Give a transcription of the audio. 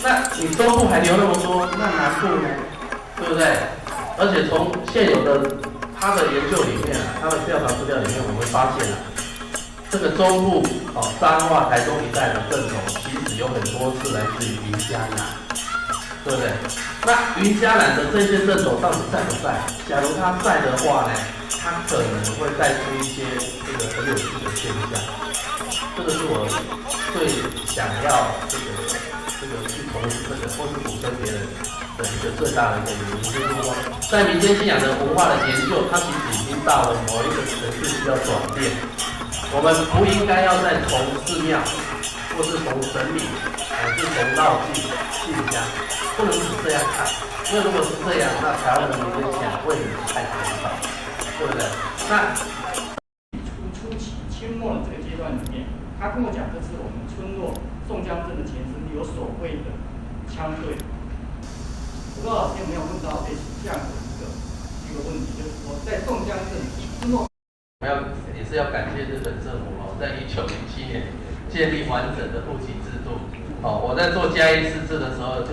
那你中部还留那么多，那南部呢？对不对？而且从现有的他的研究里面啊，他的调查资料里面，我们发现啊，这个中部彰化、台中一带的症头，其实有很多是来自于云嘉南，对不对？那云嘉南的这些症头到底在不在？假如它在的话呢，它可能会带出一些这个很有趣的现象。这个是我最想要这个去从事这个或是补充别人的一个最大的一个原因，就是说，在民间信仰的文化的研究，它其实已经到了某一个程度需要转变。我们不应该要再从寺庙，或是从神明，是从绕境信仰，不能只这样看。因为如果是这样，那台湾的民间信仰会太可怕，对不对？那初期清末的这个阶段里面，他跟我讲，这是我们村落宋江镇的前身，有所谓的枪队。不知道老师有没有问到类似这样的一个问题，就是说在宋江镇村落。也是要感谢日本政府在1907年建立完整的户籍制度。我在做嘉义市制的时候就。